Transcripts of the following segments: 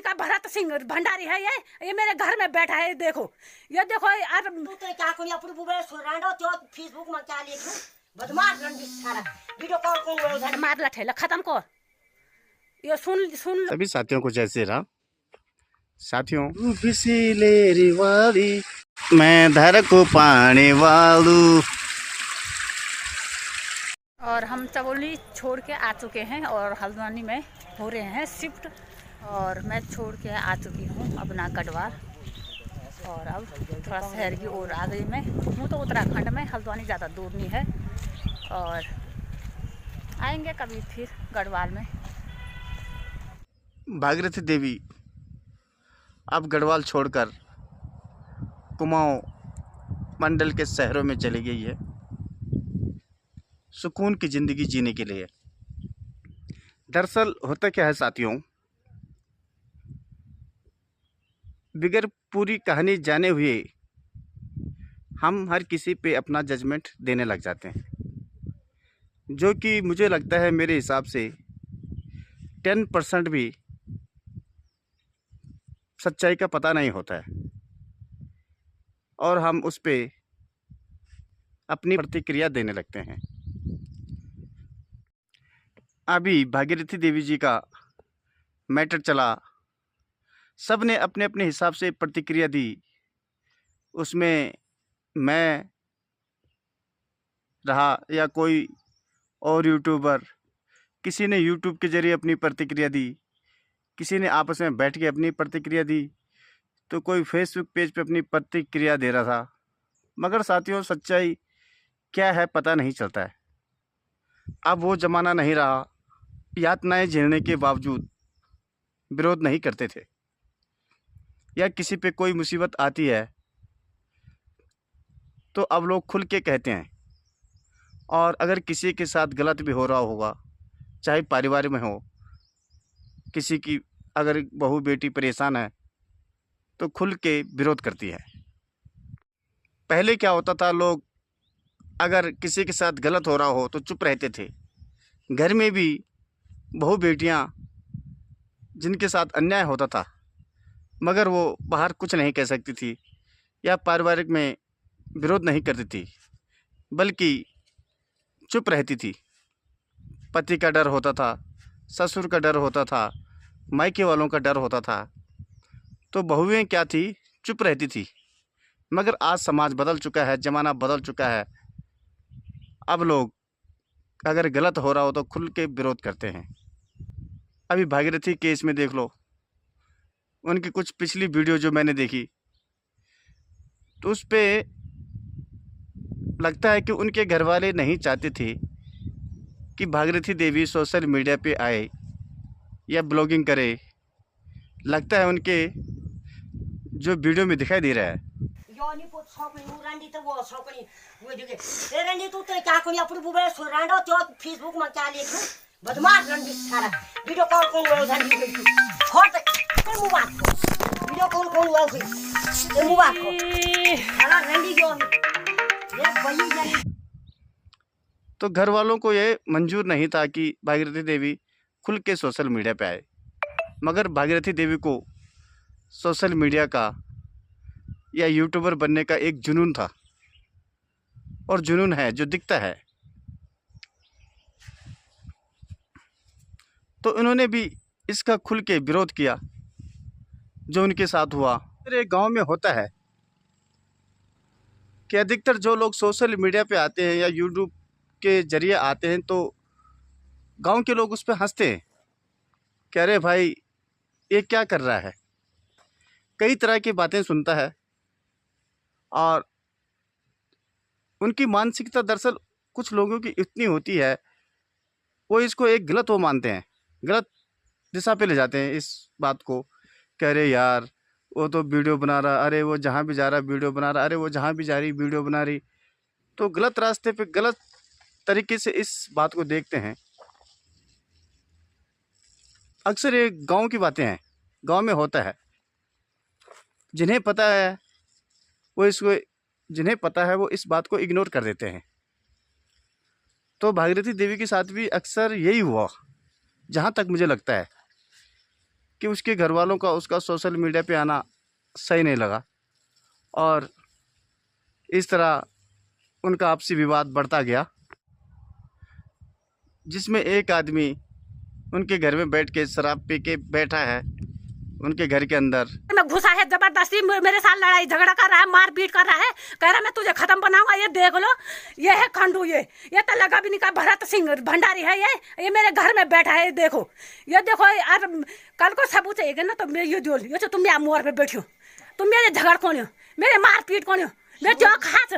का भरत सिंह भंडारी है ये मेरे घर में बैठा है। देखो ये देखो यार तू तो क्या कोनी अपन बुबे सोरांडो तो फेसबुक में क्या लिखू बदमाश रंडी सारा वीडियो कॉल को उधर मार लठेला खत्म कर। ये सुन सभी साथियों को जय श्री राम। साथियों पिसीले रिवाड़ी मैं धर को पाने वालू। और हम चबोली छोड़ के आ चुके हैं और हल्द्वानी में हो रहे हैं शिफ्ट। और मैं छोड़ के आ चुकी हूँ अपना गढ़वाल और अब थोड़ा शहर की ओर आ गई। मैं हूँ तो उत्तराखंड में, हल्द्वानी ज़्यादा दूर नहीं है। और आएंगे कभी फिर गढ़वाल में। भागीरथी देवी अब गढ़वाल छोड़कर कुमाऊं मंडल के शहरों में चली गई है सुकून की ज़िंदगी जीने के लिए। दरअसल होता क्या है साथियों, बिगर पूरी कहानी जाने हुए हम हर किसी पे अपना जजमेंट देने लग जाते हैं, जो कि मुझे लगता है मेरे हिसाब से 10% भी सच्चाई का पता नहीं होता है और हम उस पे अपनी प्रतिक्रिया देने लगते हैं। अभी भागीरथी देवी जी का मैटर चला, सब ने अपने अपने हिसाब से प्रतिक्रिया दी। उसमें मैं रहा या कोई और यूट्यूबर, किसी ने यूट्यूब के ज़रिए अपनी प्रतिक्रिया दी, किसी ने आपस में बैठ के अपनी प्रतिक्रिया दी, तो कोई फेसबुक पेज पे अपनी प्रतिक्रिया दे रहा था। मगर साथियों सच्चाई क्या है पता नहीं चलता है। अब वो ज़माना नहीं रहा, यातनाएं झेलने के बावजूद विरोध नहीं करते थे, या किसी पे कोई मुसीबत आती है तो अब लोग खुल के कहते हैं। और अगर किसी के साथ गलत भी हो रहा होगा, चाहे परिवार में हो, किसी की अगर बहू बेटी परेशान है तो खुल के विरोध करती है। पहले क्या होता था, लोग अगर किसी के साथ गलत हो रहा हो तो चुप रहते थे। घर में भी बहू बेटियां जिनके साथ अन्याय होता था मगर वो बाहर कुछ नहीं कह सकती थी या पारिवारिक में विरोध नहीं करती थी, बल्कि चुप रहती थी। पति का डर होता था, ससुर का डर होता था, मायके वालों का डर होता था, तो बहुएं क्या थी, चुप रहती थी। मगर आज समाज बदल चुका है, ज़माना बदल चुका है। अब लोग अगर गलत हो रहा हो तो खुल के विरोध करते हैं। अभी भागीरथी केस में देख लो, उनकी कुछ पिछली वीडियो जो मैंने देखी तो उस पे लगता है कि उनके घर वाले नहीं चाहते थे कि भागीरथी देवी सोशल मीडिया पे आए या ब्लॉगिंग करे। लगता है उनके जो वीडियो में दिखाई दे रहा है। योनी को छौकनी रंडी तो वो छौकनी वो देखे ए रंडी तू तो क्या कोनी अपन बुबे सोरांडो तो फेसबुक में क्या लिखू बदमाश रंडी सारा वीडियो कॉल को उधर लिखू हट ते मुंह बात वीडियो कॉल को वो ते मुंह बात सारा रंडी जो ये बई जाए। तो घर वालों को ये मंजूर नहीं था कि भागीरथी देवी खुल के सोशल मीडिया पे आए। मगर भागीरथी देवी को सोशल मीडिया का या यूट्यूबर बनने का एक जुनून था, और जुनून है जो दिखता है। तो इन्होंने भी इसका खुल के विरोध किया जो उनके साथ हुआ। मेरे गांव में होता है कि अधिकतर जो लोग सोशल मीडिया पे आते हैं या यूट्यूब के ज़रिए आते हैं तो गांव के लोग उस पर हंसते हैं कि अरे भाई ये क्या कर रहा है। कई तरह की बातें सुनता है और उनकी मानसिकता दरअसल कुछ लोगों की इतनी होती है, वो इसको एक गलत वो मानते हैं, गलत दिशा पे ले जाते हैं इस बात को। कह रहे यार वो तो वीडियो बना रहा, अरे वो जहाँ भी जा रहा वीडियो बना रहा, अरे वो जहाँ भी जा रही वीडियो बना रही। तो गलत रास्ते पे गलत तरीके से इस बात को देखते हैं। अक्सर ये गांव की बातें हैं, गांव में होता है। जिन्हें पता है वो इस बात को इग्नोर कर देते हैं। तो भागीरथी देवी के साथ भी अक्सर यही हुआ, जहाँ तक मुझे लगता है। कि उसके घर वालों का उसका सोशल मीडिया पे आना सही नहीं लगा और इस तरह उनका आपसी विवाद बढ़ता गया, जिसमें एक आदमी उनके घर में बैठ के शराब पी के बैठा है उनके घर के अंदर में घुसा है, जबरदस्ती मेरे साथ लड़ाई झगड़ा कर रहा है, मारपीट कर रहा है, कह रहा मैं तुझे खत्म बनाऊंगा। ये देख लो, ये है खंडू, ये तो लगा भी नहीं का भरत सिंह भंडारी है। ये मेरे घर में बैठा है, ये देखो यार, कल को सबूत चाहिए ना तो मैं ये दो, ये तो तुम यहाँ मोर पे बैठो, तुम मेरे झगड़ कौन हो, मेरे मारपीट कौन हो, मैं त्यो खाच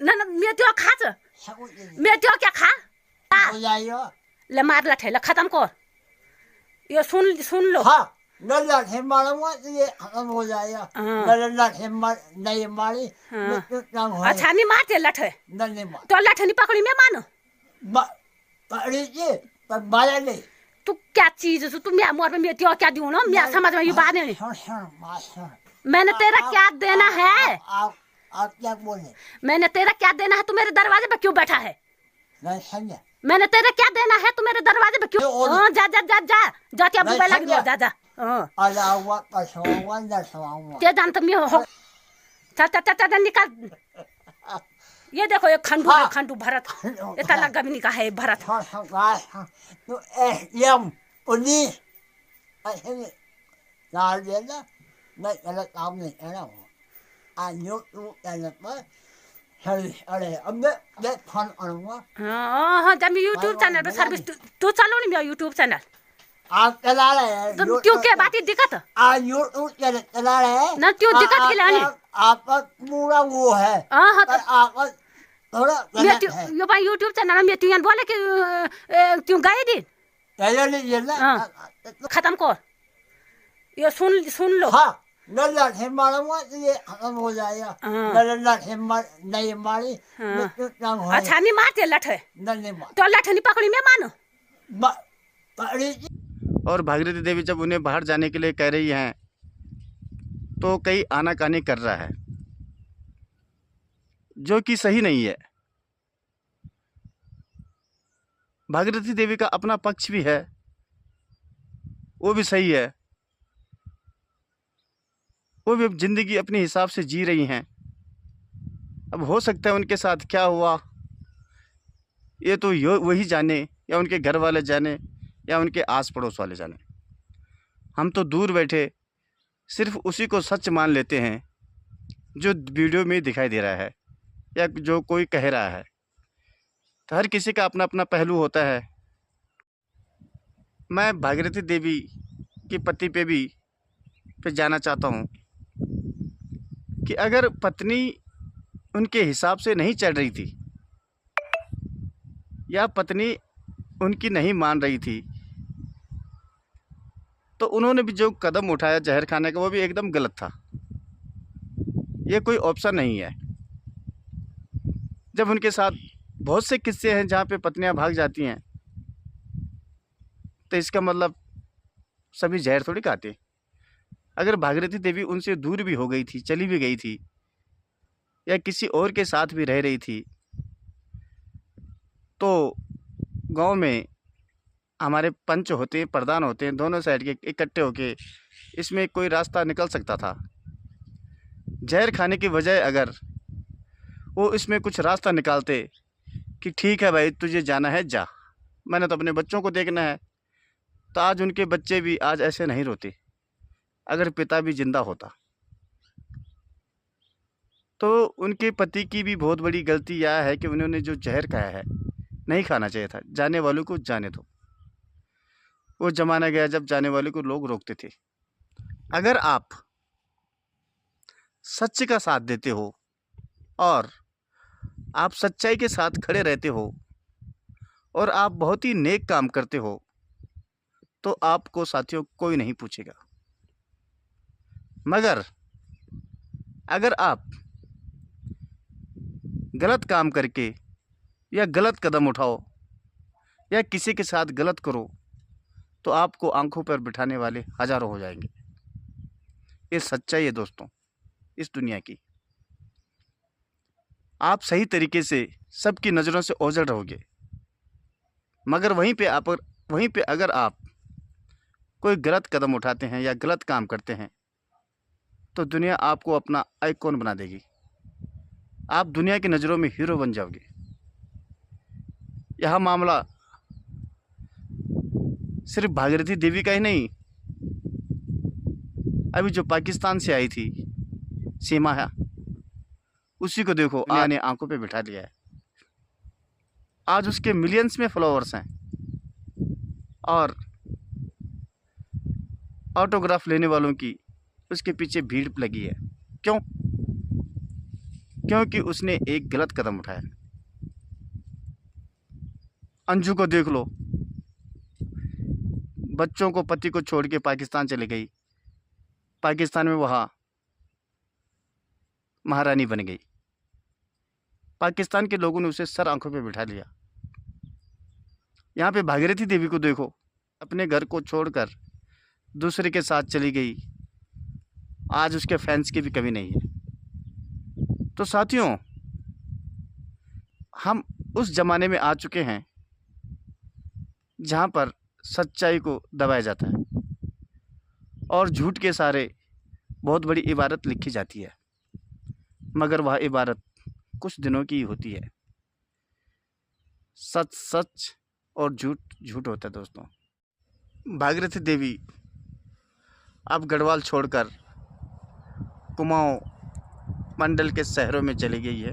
ना मैं त्यो खाच, मैं त्यो क्या खा ले मार लठे ले खत्म कर। ये सुन लो लाठे मारूंगा तो ये खत्म हो जाएगा। लाठे नहीं मारी अच्छा नहीं मारते लठे, नहीं मार तो लठे नहीं पकड़ी मैं मानो पकड़ी थी पर मारा नहीं। तू क्या चीज है, तुम मोर पे मैं त्यो क्या दूं ना, मैं समझ में ये बात नहीं। मैंने तेरा क्या देना है, आप क्या बोले, मैंने तेरा क्या देना है, तू मेरे दरवाजे पे क्यों बैठा है, नहीं समझा, मैंने तेरा क्या देना है, तू मेरे दरवाजे पे क्यों, जा जा जा जा जा क्या बुबे लग गया, जा जा क्या जानता मैं हो, चल चल चल निकाल। ये देखो ये खंडू है, खंडू भरत, इतना लगा भी नहीं का है भरत। तो यम पुलिस डाल देना, नहीं गलत काम नहीं करना। आयो तू गलत मत अरे अब मैं फोन करूँगा। हाँ जब यूट्यूब चैनल पे सर्विस तू चलो नहीं, मेरा यूट्यूब चैनल आप चला रहे हैं तो क्यों क्या बात ही दिक्कत आज यूट्यूब चला रहे हैं ना, क्यों दिक्कत के लिए आपका पूरा वो है। हाँ पर आपका थोड़ा गलत है। ये भाई यूट्यूब चैनल में तू बोले कि क्यों गए दिन खत्म कर, ये सुन लो। हाँ लाठे मारूंगा तो ये खत्म हो जाएगा। लाठे नहीं मारी अच्छा नहीं मारते लठे, नहीं मार तो लठे नहीं पकड़ी मैं मानो पकड़ी। और भागीरथी देवी जब उन्हें बाहर जाने के लिए कह रही हैं तो कई आनाकानी कर रहा है, जो कि सही नहीं है। भागीरथी देवी का अपना पक्ष भी है, वो भी सही है, वो भी जिंदगी अपने हिसाब से जी रही हैं। अब हो सकता है उनके साथ क्या हुआ ये तो वही जाने, या उनके घर वाले जाने, या उनके आस पड़ोस वाले जाने। हम तो दूर बैठे सिर्फ उसी को सच मान लेते हैं जो वीडियो में दिखाई दे रहा है या जो कोई कह रहा है। तो हर किसी का अपना अपना पहलू होता है। मैं भागीरथी देवी के पति पे जाना चाहता हूँ कि अगर पत्नी उनके हिसाब से नहीं चल रही थी या पत्नी उनकी नहीं मान रही थी, तो उन्होंने भी जो कदम उठाया जहर खाने का, वो भी एकदम गलत था। ये कोई ऑप्शन नहीं है। जब उनके साथ बहुत से किस्से हैं जहाँ पे पत्नियां भाग जाती हैं, तो इसका मतलब सभी जहर थोड़ी खाते। अगर भागीरथी देवी उनसे दूर भी हो गई थी, चली भी गई थी, या किसी और के साथ भी रह रही थी, तो गांव में हमारे पंच होते हैं, प्रधान होते हैं, दोनों साइड के इकट्ठे होके इसमें कोई रास्ता निकल सकता था। जहर खाने की बजाय अगर वो इसमें कुछ रास्ता निकालते कि ठीक है भाई तुझे जाना है जा, मैंने तो अपने बच्चों को देखना है, तो आज उनके बच्चे भी आज ऐसे नहीं रोते। अगर पिता भी जिंदा होता तो उनके पति की भी बहुत बड़ी गलती यह है कि उन्होंने जो जहर खाया है नहीं खाना चाहिए था। जाने वालों को जाने दो। वो ज़माना गया जब जाने वालों को लोग रोकते थे। अगर आप सच का साथ देते हो और आप सच्चाई के साथ खड़े रहते हो और आप बहुत ही नेक काम करते हो, तो आपको साथियों कोई नहीं पूछेगा। मगर अगर आप गलत काम करके या गलत कदम उठाओ या किसी के साथ गलत करो, तो आपको आंखों पर बिठाने वाले हजारों हो जाएंगे। ये सच्चाई है दोस्तों इस दुनिया की। आप सही तरीके से सबकी नज़रों से ओझल रहोगे, मगर वहीं पे अगर आप कोई गलत कदम उठाते हैं या गलत काम करते हैं तो दुनिया आपको अपना आइकॉन बना देगी। आप दुनिया की नज़रों में हीरो बन जाओगे। यह मामला सिर्फ भागीरथी देवी का ही नहीं, अभी जो पाकिस्तान से आई थी सीमा है, उसी को देखो दुनिया ने आंखों पे बिठा लिया है। आज उसके मिलियंस में फॉलोअर्स हैं और ऑटोग्राफ लेने वालों की उसके पीछे भीड़ लगी है। क्यों? क्योंकि उसने एक गलत कदम उठाया। अंजू को देख लो, बच्चों को, पति को छोड़ के पाकिस्तान चली गई। पाकिस्तान में वहाँ महारानी बन गई। पाकिस्तान के लोगों ने उसे सर आंखों पे बिठा लिया। यहाँ पे भागीरथी देवी को देखो, अपने घर को छोड़कर दूसरे के साथ चली गई। आज उसके फैंस की भी कमी नहीं है। तो साथियों, हम उस ज़माने में आ चुके हैं जहाँ पर सच्चाई को दबाया जाता है और झूठ के सारे बहुत बड़ी इबारत लिखी जाती है, मगर वह इबारत कुछ दिनों की ही होती है। सच सच और झूठ झूठ होता है दोस्तों। भागीरथी देवी अब गढ़वाल छोड़कर कुमाऊं मंडल के शहरों में चली गई है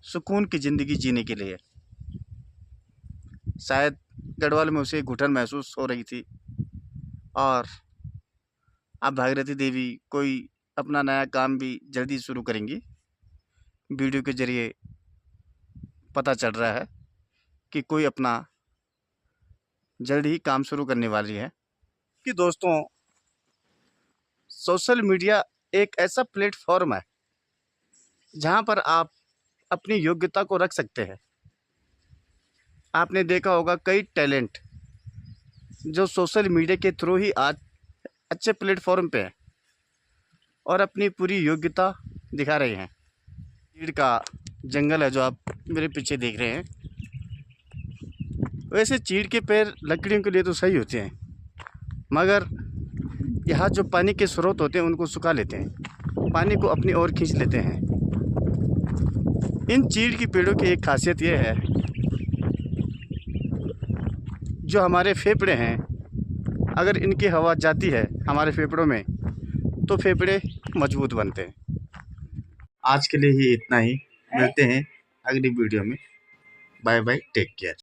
सुकून की ज़िंदगी जीने के लिए। शायद गढ़वाल में उसे घुटन महसूस हो रही थी और अब भागीरथी देवी कोई अपना नया काम भी जल्दी शुरू करेंगी। वीडियो के ज़रिए पता चल रहा है कि कोई अपना जल्द ही काम शुरू करने वाली है। कि दोस्तों, सोशल मीडिया एक ऐसा प्लेटफॉर्म है जहां पर आप अपनी योग्यता को रख सकते हैं। आपने देखा होगा कई टैलेंट जो सोशल मीडिया के थ्रू ही आज अच्छे प्लेटफॉर्म पे हैं और अपनी पूरी योग्यता दिखा रहे हैं। चीड़ का जंगल है जो आप मेरे पीछे देख रहे हैं। वैसे चीड़ के पेड़ लकड़ियों के लिए तो सही होते हैं, मगर यहाँ जो पानी के स्रोत होते हैं उनको सुखा लेते हैं, पानी को अपनी ओर खींच लेते हैं। इन चीड़ की पेड़ों की एक खासियत यह है, जो हमारे फेफड़े हैं, अगर इनकी हवा जाती है हमारे फेफड़ों में तो फेफड़े मजबूत बनते हैं। आज के लिए ही इतना ही, मिलते हैं अगली वीडियो में। Bye bye, take care.